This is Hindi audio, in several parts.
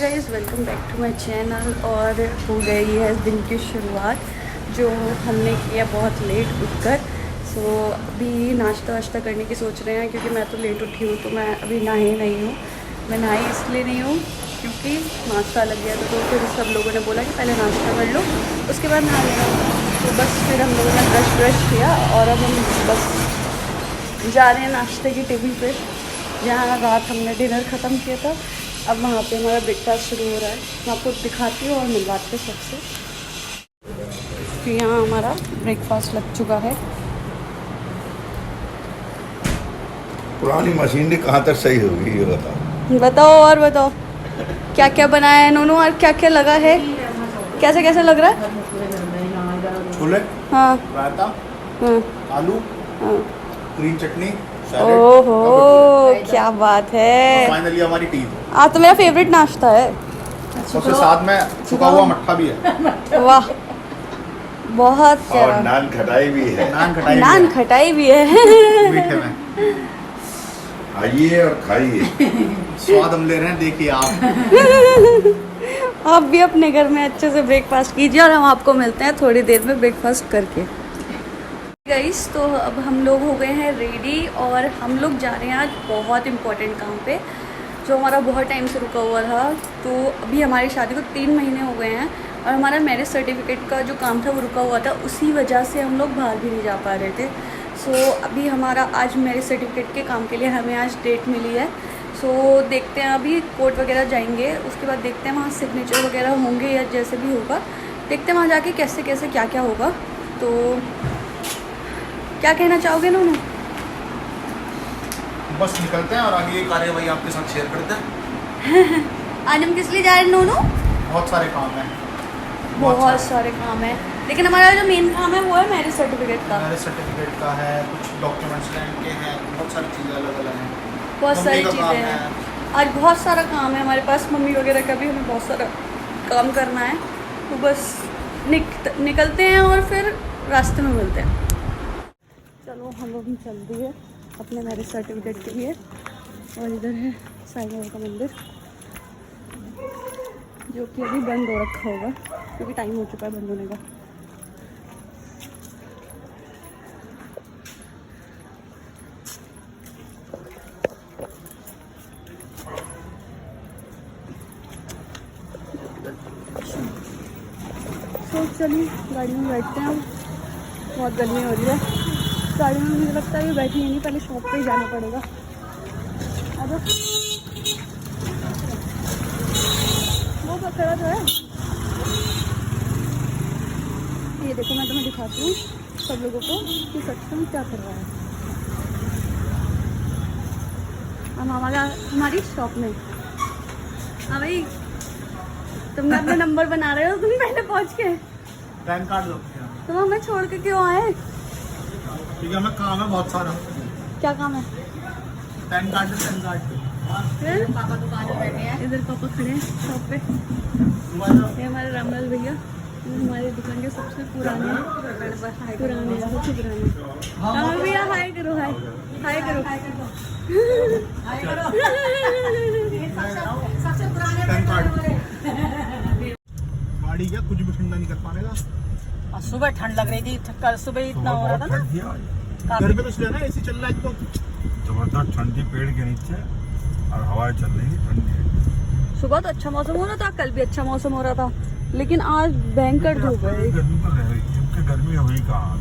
Guys welcome back to my channel. और हो गई है दिन की शुरुआत जो हमने किया बहुत लेट उठकर। सो अभी नाश्ता वाश्ता करने की सोच रहे हैं क्योंकि मैं तो लेट उठी हूँ, तो मैं अभी नहाई नहीं हूँ। मैं नहाई इसलिए नहीं हूँ क्योंकि नाश्ता लग गया था, तो फिर सब लोगों ने बोला कि पहले नाश्ता कर लो उसके बाद नहा लेना। तो बस फिर हम लोगों ने ब्रश किया और अब हम बस जा रहे हैं नाश्ते की टेबल पे जहाँ रात हमने डिनर ख़त्म किया था। अब वहाँ पे हमारा ब्रेकफास्ट शुरू हो रहा है। मैं आपको दिखाती हूँ और मिलवाती हूँ सबसे। तो यहाँ हमारा ब्रेकफास्ट लग चुका है। पुरानी मशीनरी कहाँ तक सही होगी ये बताओ। बताओ और बताओ क्या क्या बनाया है नोनू और क्या क्या लगा है, कैसे कैसे लग रहा है। छोले, हाँ रायता, हाँ आलू, हाँ। ग्रीन चटनी, ओहो क्या बात है। फाइनली हमारी टी। आज तो मेरा फेवरेट नाश्ता है। उसके साथ में सूखा हुआ मट्ठा भी है। वाह बहुत और प्यारा। नान खटाई भी है। नान खटाई भी है मीठे में। आइए और खाइए। स्वाद हम ले रहे हैं, देखिए आप भी अपने घर में अच्छे से ब्रेकफास्ट कीजिए और हम आपको मिलते हैं थोड़ी देर में ब्रेकफास्ट करके। गाइस तो अब हम लोग हो गए हैं रेडी और हम लोग जा रहे हैं आज बहुत इम्पोर्टेंट काम पे जो हमारा बहुत टाइम से रुका हुआ था। तो अभी हमारी शादी को 3 महीने हो गए हैं और हमारा मैरिज सर्टिफिकेट का जो काम था वो रुका हुआ था, उसी वजह से हम लोग बाहर भी नहीं जा पा रहे थे। सो अभी हमारा आज मैरिज सर्टिफिकेट के काम के लिए हमें आज डेट मिली है। सो देखते हैं, अभी कोर्ट वगैरह जाएंगे, उसके बाद देखते हैं वहाँ सिग्नेचर वगैरह होंगे या जैसे भी होगा देखते हैं वहाँ जाके कैसे कैसे क्या क्या होगा। तो क्या कहना चाहोगे नोनू? बस निकलते हैं और आगे ये कार्यवाही आपके साथ शेयर करते हैं। आज हम किस लिए जा रहे हैं नोनू? बहुत सारे काम हैं। बहुत सारे काम है, लेकिन हमारा जो मेन काम है वो है मैरिज सर्टिफिकेट का। मैरिज सर्टिफिकेट का है, कुछ डॉक्यूमेंट्स के हैं, बहुत सारी चीज़ें अलग अलग हैं। बहुत मम्मी सारी का काम चीज़ें हैं। आज बहुत सारा काम है हमारे पास, मम्मी वगैरह का भी हमें बहुत सारा काम करना है। तो बस निकलते हैं और फिर रास्ते में मिलते हैं। चलो हम लोग चल दिए अपने मैरिज सर्टिफिकेट के लिए। और इधर है साईं बाबा का मंदिर जो कि अभी बंद हो रखा होगा क्योंकि टाइम हो चुका है बंद होने का। तो चलिए गाड़ी में बैठते हैं। बहुत गर्मी हो रही है गाड़ी में, मुझे लगता है ये बैठेंगे नहीं, पहले शॉप पे ही जाना पड़ेगा। अब वो खड़ा तो है, ये देखो मैं तुम्हें दिखाती हूँ सब लोगों को कि सच में क्या कर रहा है। हम हमारी शॉप में। हाँ भाई तुम अपना नंबर बना रहे हो, तुम पहले पहुँच के पैन कार्ड दो। तुम हमें छोड़ के क्यों आए? ठीक है, हमें काम है बहुत सारा। क्या काम है? पैन कार्ड दे, पैन कार्ड दे। फिर पापा दुकान पे बैठे हैं, इधर पापा खड़े हैं शॉप पे। ये हमारे रामलाल भैया हमारी दुकान के सबसे पुराने सबसे पुराने। रामलाल भैया हाय करो, हाय हाय करो, सबसे पुराने पैन कार्ड। गाड़ी क्या कुछ भी ठंडा नहीं कर पाएगा। और सुबह ठंड लग रही थी, कल सुबह इतना हो रहा था ना। घर पे तो इसलिए ना एसी चल रहा है तो जबरदस्त ठंडी पेड़ के नीचे और हवाएं चल रही है ठंडी। सुबह तो अच्छा मौसम हो रहा था, कल भी अच्छा मौसम हो रहा था, लेकिन आज भयंकर धूप है। गर्मी तो रह रही है, क्योंकि गर्मी हुई कहाँ।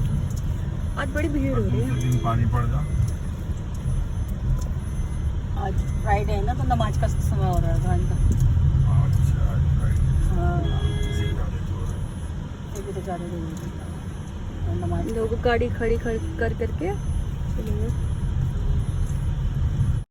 आज बड़ी भीड़ हो रही है। दिन पानी पड़ जा। आज फ्राइडे है ना, तो नमाज का समय हो रहा है इनका। अच्छा हाँ, इसी का तो है। ये भी तो जा रही है नमाज। लोग गाड़ी खड़ी कर करके चलेंगे।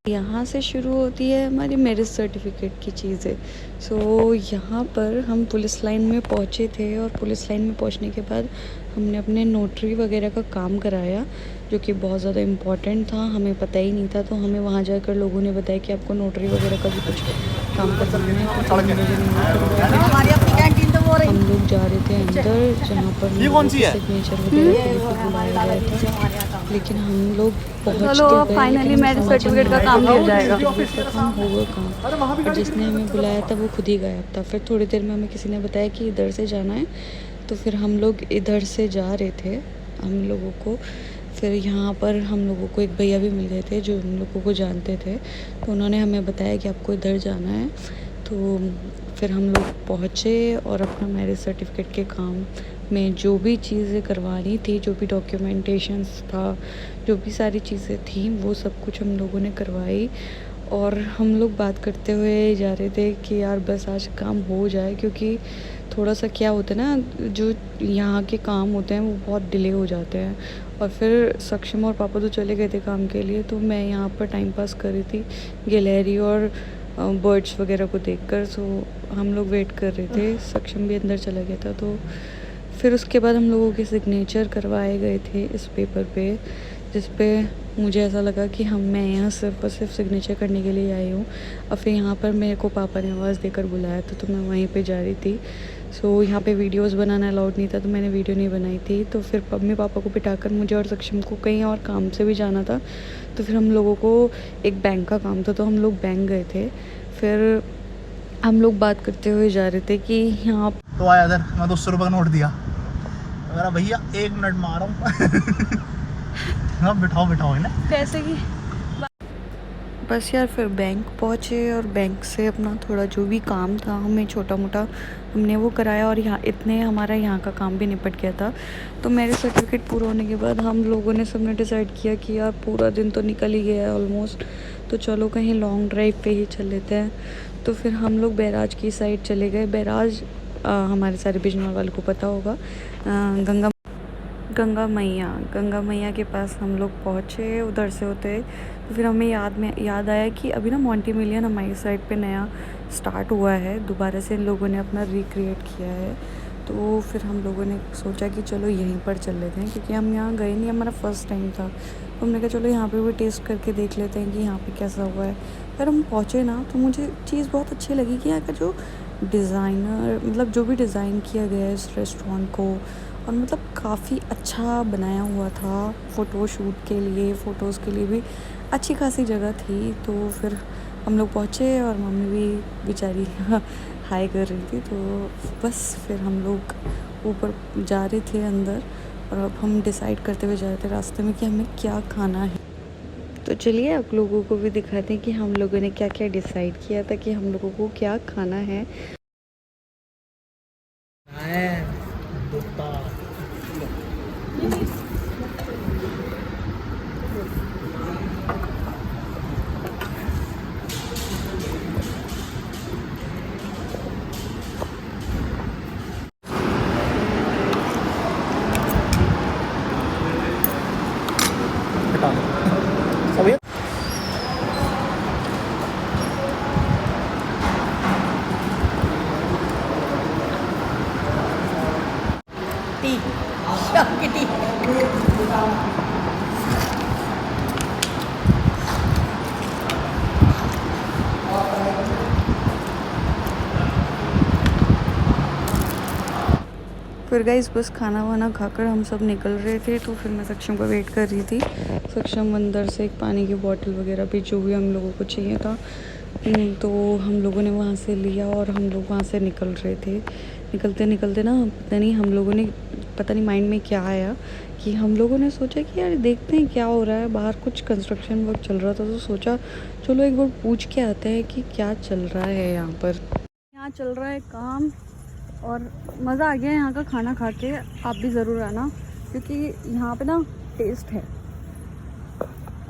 यहाँ से शुरू होती है हमारी मैरिज सर्टिफिकेट की चीज़ें। सो यहाँ पर हम पुलिस लाइन में पहुँचे थे और पुलिस लाइन में पहुँचने के बाद हमने अपने नोटरी वगैरह का काम कराया जो कि बहुत ज़्यादा इम्पॉर्टेंट था, हमें पता ही नहीं था। तो हमें वहाँ जाकर लोगों ने बताया कि आपको नोटरी वगैरह का भी कुछ काम कर सकते हैं। हमारी अपनी कैंटीन तो वो रही। हम लोग जा रहे थे अंदर जहाँ पर सिग्नेचर वगैरह के लिए बुलाया गया था। लेकिन हम लोग पहुँच चलो तो अब गए, फाइनली लेकिन मैरिज हमें समझ सर्टिफिकेट नहीं का आया काम कि हो जाएगा। सर्टिफिकेट का काम होगा कहाँ। और जिसने हमें बुलाया था वो खुद ही गायब था। फिर थोड़ी देर में हमें किसी ने बताया कि इधर से जाना है, तो फिर हम लोग इधर से जा रहे थे। हम लोगों को फिर यहाँ पर हम लोगों को एक भैया भी मिल गए थे जो हम लोगों को जानते थे, तो उन्होंने हमें बताया कि आपको इधर जाना है। तो फिर हम लोग पहुँचे और अपना मैरिज सर्टिफिकेट के काम में जो भी चीज़ें करवानी थी, जो भी डॉक्यूमेंटेशंस था, जो भी सारी चीज़ें थी, वो सब कुछ हम लोगों ने करवाई। और हम लोग बात करते हुए जा रहे थे कि यार बस आज काम हो जाए, क्योंकि थोड़ा सा क्या होता है ना, जो यहाँ के काम होते हैं वो बहुत डिले हो जाते हैं। और फिर सक्षम और पापा तो चले गए थे काम के लिए, तो मैं यहाँ पर टाइम पास कर रही थी गैलरी और बर्ड्स वगैरह को देखकर। सो हम लोग वेट कर रहे थे, सक्षम भी अंदर चला गया था। तो फिर उसके बाद हम लोगों के सिग्नेचर करवाए गए थे इस पेपर पे, जिस पे मुझे ऐसा लगा कि मैं यहाँ सिर्फ और सिर्फ सिग्नेचर करने के लिए आई हूँ। और फिर यहाँ पर मेरे को पापा ने आवाज़ देकर बुलाया था, तो मैं वहीं पे जा रही थी। सो यहाँ पे वीडियोस बनाना अलाउड नहीं था, तो मैंने वीडियो नहीं बनाई थी। तो फिर मम्मी पापा को बिठाकर मुझे और सक्षम को कहीं और काम से भी जाना था, तो फिर हम लोगों को एक बैंक का काम था, तो हम लोग बैंक गए थे। फिर हम लोग बात करते हुए जा रहे थे कि यहाँ तो आया इधर, मैं 200 रुपये का नोट दिया, अगर भैया 1 मिनट में आ रहा हूँ। हाँ बिठाओ बिठाओ है ना पैसे की बस यार। फिर बैंक पहुँचे और बैंक से अपना थोड़ा जो भी काम था हमें छोटा मोटा हमने वो कराया, और यहाँ इतने हमारा यहाँ का काम भी निपट गया था। तो मेरे सर्टिफिकेट पूरा होने के बाद हम लोगों ने सबने डिसाइड किया कि यार पूरा दिन तो निकल ही गया है ऑलमोस्ट, तो चलो कहीं लॉन्ग ड्राइव पे ही चल लेते हैं। तो फिर हम लोग बैराज की साइड चले गए। बैराज हमारे सारे बिजनौर वालों को पता होगा, गंगा मैया के पास हम लोग पहुँचे उधर से होते। तो फिर हमें याद आया कि अभी ना मॉन्टी मिलियन हमारी साइड पे नया स्टार्ट हुआ है, दोबारा से इन लोगों ने अपना रिक्रिएट किया है। तो फिर हम लोगों ने सोचा कि चलो यहीं पर चल लेते हैं, क्योंकि हम यहाँ गए नहीं, हमारा फर्स्ट टाइम था। तो हमने कहा चलो यहाँ पे भी टेस्ट करके देख लेते हैं कि यहाँ पे कैसा हुआ है। फिर हम पहुँचे ना, तो मुझे चीज़ बहुत अच्छी लगी कि यहाँ का जो डिज़ाइनर, मतलब जो भी डिज़ाइन किया गया है इस रेस्टोरेंट को, और मतलब काफ़ी अच्छा बनाया हुआ था फ़ोटो शूट के लिए, फ़ोटोज़ के लिए भी अच्छी खासी जगह थी। तो फिर हम लोग पहुँचे और मम्मी भी बेचारी हाय कर रही थी। तो बस फिर हम लोग ऊपर जा रहे थे अंदर, और अब हम डिसाइड करते हुए जा रहे थे रास्ते में कि हमें क्या खाना है। तो चलिए आप लोगों को भी दिखाते हैं कि हम लोगों ने क्या क्या डिसाइड किया था कि हम लोगों को क्या खाना है। टी शाम की टी। फिर गाइस बस खाना वाना खाकर हम सब निकल रहे थे। तो फिर मैं सक्षम को वेट कर रही थी। सक्षम अंदर से एक पानी की बोतल वगैरह भी जो भी हम लोगों को चाहिए था, तो हम लोगों ने वहाँ से लिया और हम लोग वहाँ से निकल रहे थे। निकलते निकलते ना पता नहीं माइंड में क्या आया कि हम लोगों ने सोचा कि यार देखते हैं क्या हो रहा है बाहर। कुछ कंस्ट्रक्शन वर्क चल रहा था, तो सोचा चलो एक बार पूछ के आते हैं कि क्या चल रहा है यहाँ पर। यहाँ चल रहा है काम और मज़ा आ गया यहाँ का खाना खा के। आप भी ज़रूर आना, क्योंकि यहाँ पे ना टेस्ट है,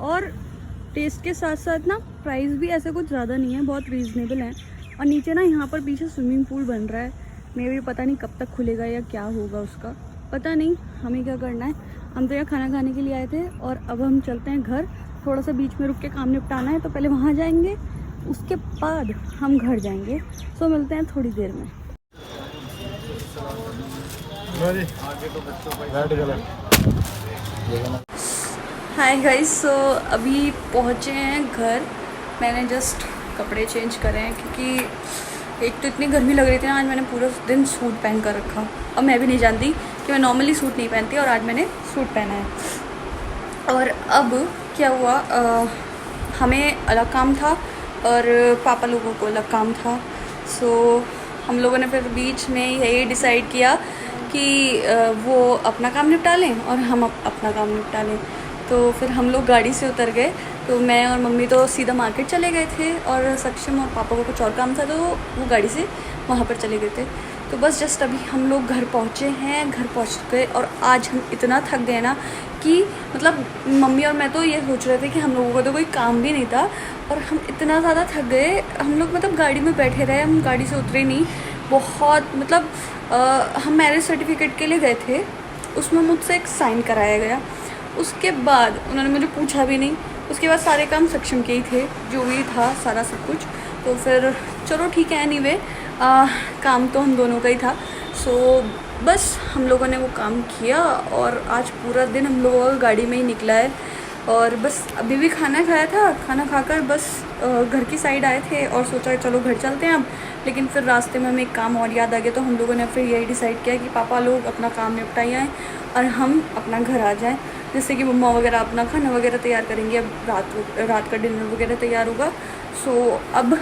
और टेस्ट के साथ साथ ना प्राइस भी ऐसे कुछ ज़्यादा नहीं है, बहुत रीज़नेबल है। और नीचे ना यहाँ पर पीछे स्विमिंग पूल बन रहा है, मे भी पता नहीं कब तक खुलेगा या क्या होगा उसका, पता नहीं। हमें क्या करना है, हम तो यहाँ खाना खाने के लिए आए थे और अब हम चलते हैं घर। थोड़ा सा बीच में रुक के काम निपटाना है, तो पहले वहाँ जाएंगे, उसके बाद हम घर जाएंगे। सो मिलते हैं थोड़ी देर में। हाय गाइस, सो अभी पहुँचे हैं घर। मैंने जस्ट कपड़े चेंज करे हैं, क्योंकि एक तो इतनी गर्मी लग रही थी ना, आज मैंने पूरा दिन सूट पहन कर रखा। अब मैं भी नहीं जानती कि मैं नॉर्मली सूट नहीं पहनती, और आज मैंने सूट पहना है। और अब क्या हुआ, हमें अलग काम था और पापा लोगों को अलग काम था। सो हम लोगों ने फिर बीच में यही डिसाइड किया कि वो अपना काम निपटा लें और हम अपना काम निपटा लें। तो फिर हम लोग गाड़ी से उतर गए। तो मैं और मम्मी तो सीधा मार्केट चले गए थे और सक्षम और पापा को कुछ और काम था तो वो गाड़ी से वहाँ पर चले गए थे। तो बस जस्ट अभी हम लोग घर पहुँचे हैं, घर पहुँच गए। और आज हम इतना थक गए ना कि मतलब मम्मी और मैं तो ये सोच रहे थे कि हम लोगों को तो कोई काम भी नहीं था और हम इतना ज़्यादा थक गए। हम लोग मतलब गाड़ी में बैठे रहे, हम गाड़ी से उतरे नहीं। बहुत मतलब हम मैरिज सर्टिफिकेट के लिए गए थे, उसमें मुझसे एक साइन कराया गया। उसके बाद उन्होंने मुझे पूछा भी नहीं। उसके बाद सारे काम सक्षम के ही थे, जो भी था सारा सब कुछ। तो फिर चलो ठीक है, एनीवे काम तो हम दोनों का ही था। सो बस हम लोगों ने वो काम किया और आज पूरा दिन हम लोगों का गाड़ी में ही निकला है। और बस अभी भी खाना खाया था, खाना खाकर बस घर की साइड आए थे और सोचा चलो घर चलते हैं अब। लेकिन फिर रास्ते में हमें एक काम और याद आ गया, तो हम लोगों ने फिर यही डिसाइड किया कि पापा लोग अपना काम निपटाई आएँ और हम अपना घर आ जाएँ। जैसे कि मम्मा वगैरह अपना खाना वगैरह तैयार करेंगे, अब रात का डिनर वगैरह तैयार होगा। सो अब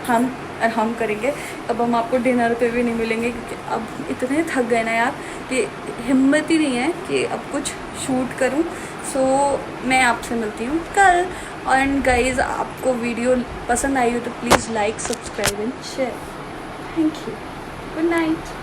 हम करेंगे। अब हम आपको डिनर पे भी नहीं मिलेंगे क्योंकि अब इतने थक गए ना यार कि हिम्मत ही नहीं है कि अब कुछ शूट करूं। सो मैं आपसे मिलती हूँ कल। एंड गाइज़, आपको वीडियो पसंद आई हो तो please like, subscribe and share. Thank you, good night.